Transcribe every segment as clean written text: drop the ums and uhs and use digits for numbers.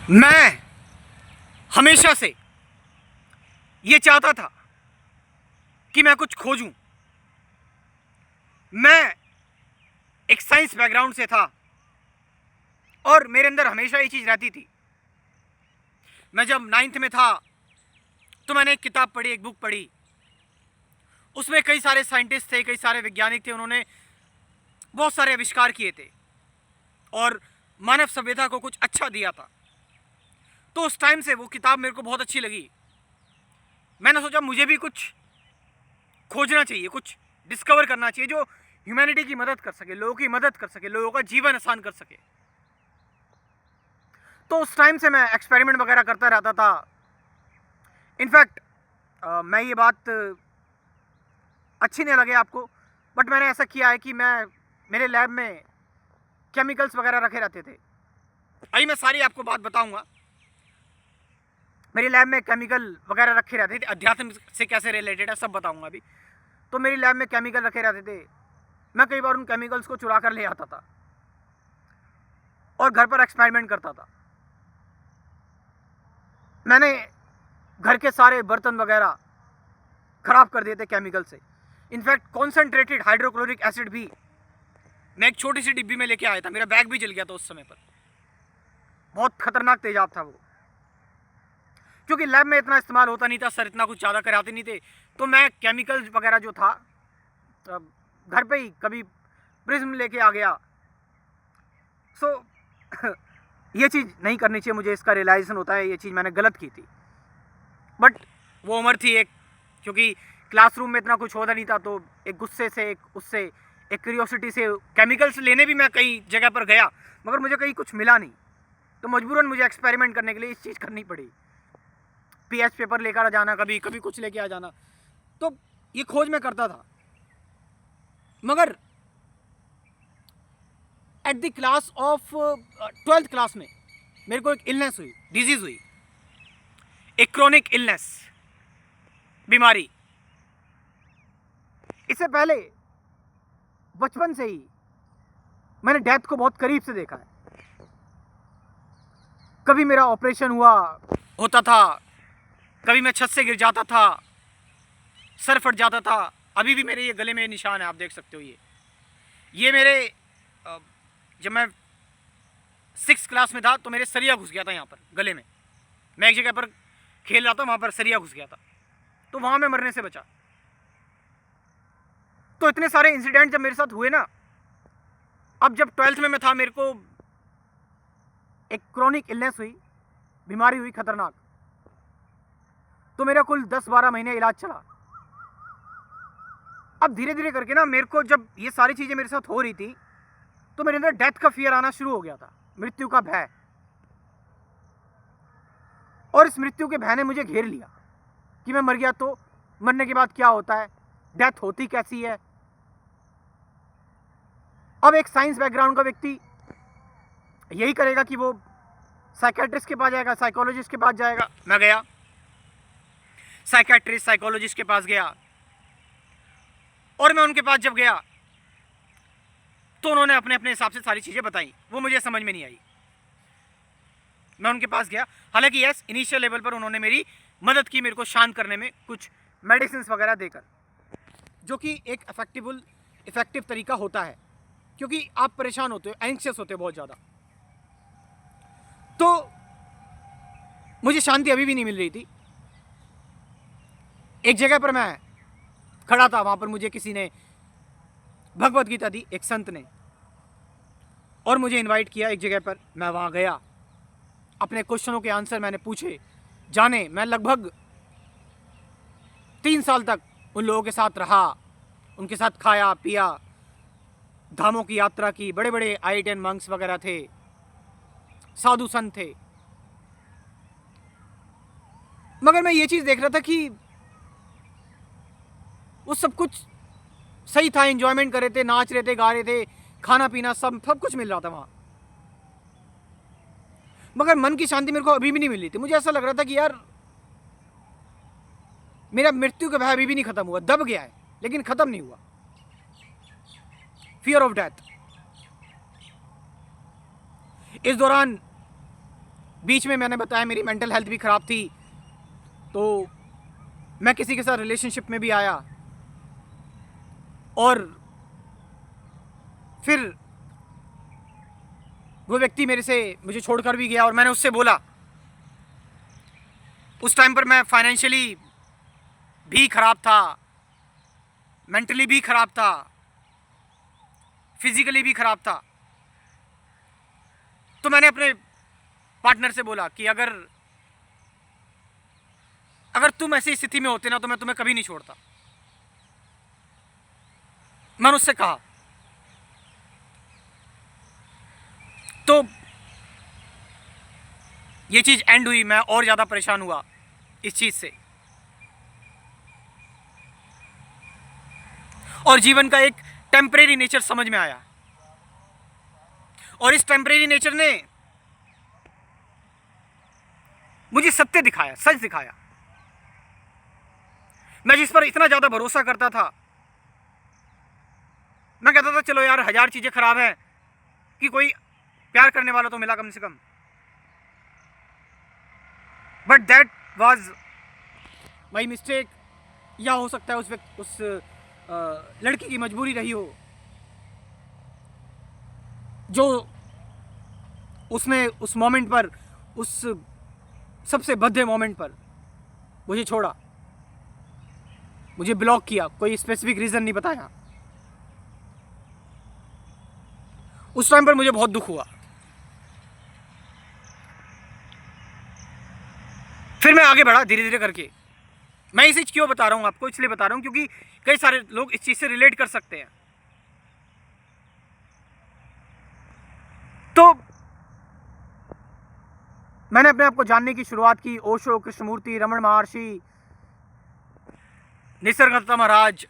मैं हमेशा से ये चाहता था कि मैं कुछ खोजूं। मैं एक साइंस बैकग्राउंड से था और मेरे अंदर हमेशा ये चीज़ रहती थी। मैं जब 9th में था तो मैंने एक किताब पढ़ी, एक बुक पढ़ी। उसमें कई सारे साइंटिस्ट थे, कई सारे वैज्ञानिक थे, उन्होंने बहुत सारे आविष्कार किए थे और मानव सभ्यता को कुछ अच्छा दिया था। तो उस टाइम से वो किताब मेरे को बहुत अच्छी लगी। मैंने सोचा मुझे भी कुछ खोजना चाहिए, कुछ डिस्कवर करना चाहिए जो ह्यूमैनिटी की मदद कर सके, लोगों की मदद कर सके, लोगों का जीवन आसान कर सके। तो उस टाइम से मैं एक्सपेरिमेंट वगैरह करता रहता था। इनफैक्ट मैं ये बात अच्छी नहीं लगे आपको, बट मैंने ऐसा किया है कि मेरे लैब में केमिकल्स वगैरह रखे रहते थे। अभी मैं सारी आपको बात बताऊंगा। मेरी लैब में केमिकल वगैरह रखे रहते थे, अध्यात्म से कैसे रिलेटेड है सब बताऊंगा अभी। तो मेरी लैब में केमिकल रखे रहते थे। मैं कई बार उन केमिकल्स को चुरा कर ले आता था और घर पर एक्सपेरिमेंट करता था। मैंने घर के सारे बर्तन वगैरह खराब कर दिए थे केमिकल से। इनफैक्ट कॉन्सेंट्रेटेड हाइड्रोक्लोरिक एसिड भी मैं एक छोटी सी डिब्बी में लेके आया था। मेरा बैग भी जल गया था उस समय पर। बहुत खतरनाक तेजाब था वो, क्योंकि लैब में इतना इस्तेमाल होता नहीं था, सर इतना कुछ ज़्यादा कराते नहीं थे। तो मैं केमिकल्स वगैरह जो था घर पे ही कभी प्रिज्म लेके आ गया। सो ये चीज़ नहीं करनी चाहिए, मुझे इसका रियलाइजेशन होता है ये चीज़ मैंने गलत की थी। बट वो उम्र थी एक, क्योंकि क्लासरूम में इतना कुछ होता नहीं था, तो एक गुस्से से एक क्यूरियोसिटी से केमिकल्स लेने भी मैं कई जगह पर गया, मगर मुझे कहीं कुछ मिला नहीं। तो मजबूरन मुझे एक्सपेरिमेंट करने के लिए इस चीज़ करनी पड़ी। पीएच पेपर लेकर आ जाना, कभी कभी कुछ लेके आ जाना। तो ये खोज मैं करता था। मगर at the class of 12th class में मेरे को एक इलनेस हुई, डिजीज हुई, एक क्रोनिक इलनेस, बीमारी। इससे पहले बचपन से ही मैंने डेथ को बहुत करीब से देखा है। कभी मेरा ऑपरेशन होता था, कभी मैं छत से गिर जाता था, सर फट जाता था। अभी भी मेरे ये गले में निशान है, आप देख सकते हो। ये मेरे जब मैं 6th क्लास में था तो मेरे सरिया घुस गया था यहाँ पर गले में। मैं एक जगह पर खेल रहा था, वहाँ पर सरिया घुस गया था, तो वहाँ मैं मरने से बचा। तो इतने सारे इंसिडेंट जब मेरे साथ हुए ना, अब जब 12th में मैं था, मेरे को एक क्रोनिक इलनेस हुई, बीमारी हुई खतरनाक। तो मेरा कुल 10-12 महीने इलाज चला। अब धीरे धीरे करके ना मेरे को जब ये सारी चीज़ें मेरे साथ हो रही थी तो मेरे अंदर डेथ का फियर आना शुरू हो गया था, मृत्यु का भय। और इस मृत्यु के भय ने मुझे घेर लिया कि मैं मर गया तो मरने के बाद क्या होता है, डेथ होती कैसी है। अब एक साइंस बैकग्राउंड का व्यक्ति यही करेगा कि वो साइकेट्रिस्ट के पास जाएगा, साइकोलॉजिस्ट के पास जाएगा। मैं गया, साइकेट्रिस्ट साइकोलॉजिस्ट के पास गया, और मैं उनके पास जब गया तो उन्होंने अपने अपने हिसाब से सारी चीज़ें बताई। वो मुझे समझ में नहीं आई। मैं उनके पास गया, हालांकि यस इनिशियल लेवल पर उन्होंने मेरी मदद की, मेरे को शांत करने में कुछ मेडिसिन वगैरह देकर, जो कि एक इफेक्टिव तरीका होता है, क्योंकि आप परेशान होते हो, एंग्शियस होते हो बहुत ज़्यादा। तो मुझे शांति अभी भी नहीं मिल रही थी। एक जगह पर मैं खड़ा था, वहाँ पर मुझे किसी ने भगवत गीता दी, एक संत ने, और मुझे इनवाइट किया एक जगह पर। मैं वहाँ गया, अपने क्वेश्चनों के आंसर मैंने पूछे, जाने। मैं लगभग 3 साल तक उन लोगों के साथ रहा, उनके साथ खाया पिया, धामों की यात्रा की। बड़े बड़े IITian मंक्स वगैरह थे, साधु संत थे। मगर मैं ये चीज़ देख रहा था कि वो सब कुछ सही था, एंजॉयमेंट कर रहे थे, नाच रहे थे, गा रहे थे, खाना पीना सब कुछ मिल रहा था वहाँ। मगर मन की शांति मेरे को अभी भी नहीं मिल रही थी। मुझे ऐसा लग रहा था कि यार मेरा मृत्यु का भय अभी भी नहीं खत्म हुआ, दब गया है लेकिन खत्म नहीं हुआ। Fear of death. इस दौरान बीच में मैंने बताया मेरी मेंटल हेल्थ भी ख़राब थी, तो मैं किसी के साथ रिलेशनशिप में भी आया और फिर वो व्यक्ति मुझे छोड़कर भी गया। और मैंने उससे बोला, उस टाइम पर मैं फाइनेंशियली भी ख़राब था, मेंटली भी ख़राब था, फिजिकली भी ख़राब था। तो मैंने अपने पार्टनर से बोला कि अगर तुम ऐसी स्थिति में होते ना तो मैं तुम्हें कभी नहीं छोड़ता। मैंने उससे कहा। तो ये चीज़ एंड हुई, मैं और ज़्यादा परेशान हुआ इस चीज़ से, और जीवन का एक टेम्परेरी नेचर समझ में आया। और इस टेम्परेरी नेचर ने मुझे सत्य दिखाया, सच दिखाया। मैं जिस पर इतना ज़्यादा भरोसा करता था, मैं कहता था चलो यार 1000 चीज़ें खराब हैं कि कोई प्यार करने वाला तो मिला कम से कम, but that was my mistake. या हो सकता है उस लड़की की मजबूरी रही हो, जो उसने उस मोमेंट पर, उस सबसे भद्दे मोमेंट पर मुझे छोड़ा, मुझे ब्लॉक किया, कोई स्पेसिफिक रीज़न नहीं बताया। उस टाइम पर मुझे बहुत दुख हुआ। फिर मैं आगे बढ़ा धीरे धीरे करके। मैं इसे क्यों बता रहा हूँ आपको, इसलिए बता रहा हूँ क्योंकि कई सारे लोग इस चीज़ से रिलेट कर सकते हैं। तो मैंने अपने आप को जानने की शुरुआत की। ओशो, कृष्णमूर्ति, रमन महर्षि, निसर्गदत्ता महाराज,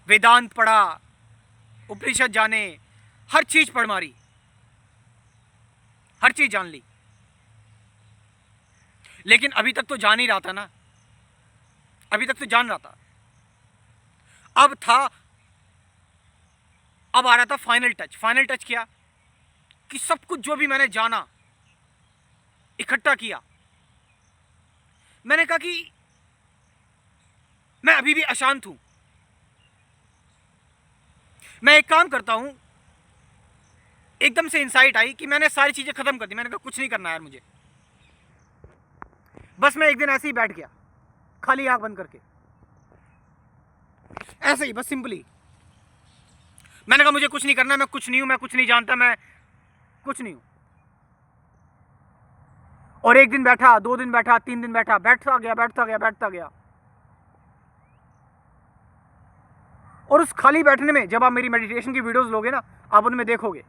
वेदांत पढ़ा, उपनिषद जाने, हर चीज पढ़ मारी, हर चीज जान ली। लेकिन अभी तक तो जान ही रहा था ना, अभी तक तो जान रहा था। अब आ रहा था फाइनल टच। फाइनल टच क्या कि सब कुछ जो भी मैंने जाना, इकट्ठा किया, मैंने कहा कि मैं अभी भी अशांत हूं। मैं एक काम करता हूं, एकदम से इंसाइट आई कि मैंने सारी चीजें खत्म कर दी। मैंने कहा कुछ नहीं करना यार मुझे। बस मैं एक दिन ऐसे ही बैठ गया, खाली आंख बंद करके, ऐसे ही बस सिंपली। मैंने कहा मुझे कुछ नहीं करना, मैं कुछ नहीं हूं, मैं कुछ नहीं जानता, मैं कुछ नहीं हूं। और एक दिन बैठा, 2 दिन बैठा, 3 दिन बैठा, बैठता गया, बैठता गया, बैठता गया। और उस खाली बैठने में, जब आप मेरी मेडिटेशन की वीडियोस लोगे ना, आप उनमें देखोगे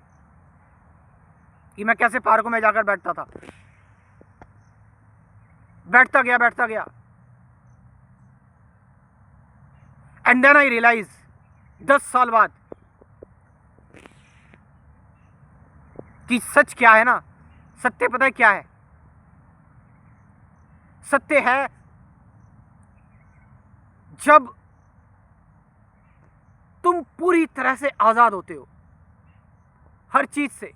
कि मैं कैसे पार्कों में जाकर बैठता था। बैठता गया, बैठता गया। एंड देन आई रियलाइज, 10 साल बाद, कि सच क्या है ना, सत्य पता है क्या है? सत्य है जब तुम पूरी तरह से आजाद होते हो हर चीज से,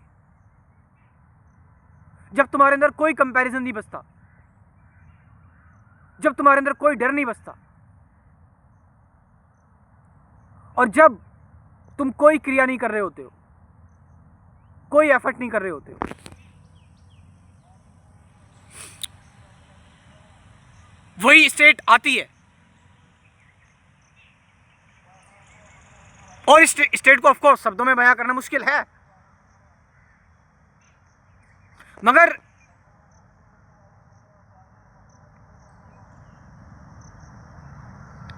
जब तुम्हारे अंदर कोई कंपैरिजन नहीं बचता, जब तुम्हारे अंदर कोई डर नहीं बचता, और जब तुम कोई क्रिया नहीं कर रहे होते हो, कोई एफर्ट नहीं कर रहे होते हो। वही स्टेट आती है। और इस स्टेट को ऑफ कोर्स शब्दों में बयां करना मुश्किल है, मगर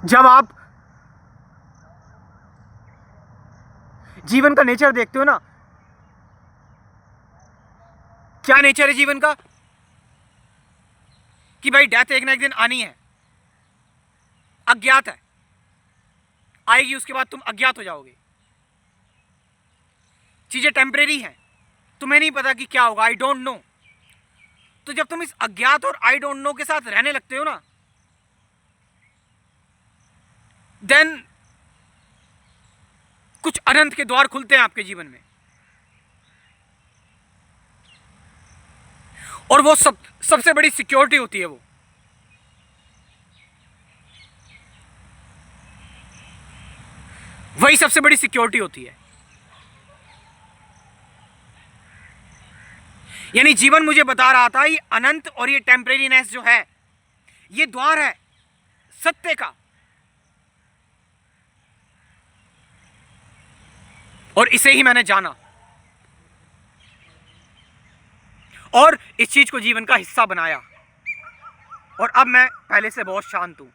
जब आप जीवन का नेचर देखते हो ना, क्या नेचर है जीवन का कि भाई डेथ एक ना एक दिन आनी है, अज्ञात है, आएगी, उसके बाद तुम अज्ञात हो जाओगे। चीजें टेम्परेरी हैं, तुम्हें नहीं पता कि क्या होगा, आई डोंट नो। तो जब तुम इस अज्ञात और आई डोंट नो के साथ रहने लगते हो ना, देन कुछ अनंत के द्वार खुलते हैं आपके जीवन में। और वो सबसे बड़ी सिक्योरिटी होती है वो। वही सबसे बड़ी सिक्योरिटी होती है। यानी जीवन मुझे बता रहा था ये अनंत और ये टेम्परेरीनेस जो है ये द्वार है सत्य का, और इसे ही मैंने जाना और इस चीज को जीवन का हिस्सा बनाया, और अब मैं पहले से बहुत शांत हूं।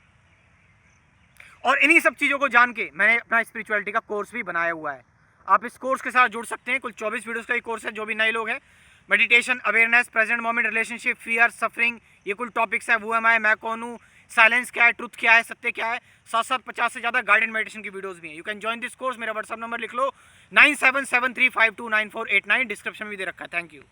और इन्हीं सब चीजों को जान के मैंने अपना स्पिरिचुअलिटी का कोर्स भी बनाया हुआ है। आप इस कोर्स के साथ जुड़ सकते हैं। कुल 24 वीडियोस का ये कोर्स है। जो भी नए लोग हैं, meditation, awareness, present moment, relationship, fear, suffering, ये कुल टॉपिक्स है। वो मैं कौन हूँ, साइलेंस क्या है, ट्रुथ क्या है, सत्य क्या है, साथ साथ 50 से ज़्यादा गाइडेड मेडिटेशन की वीडियोस भी हैं। You can join this course. मेरा व्हाट्सअप नंबर लिख लो 9773529489, डिस्क्रिप्शन में दे रखा है। Thank you.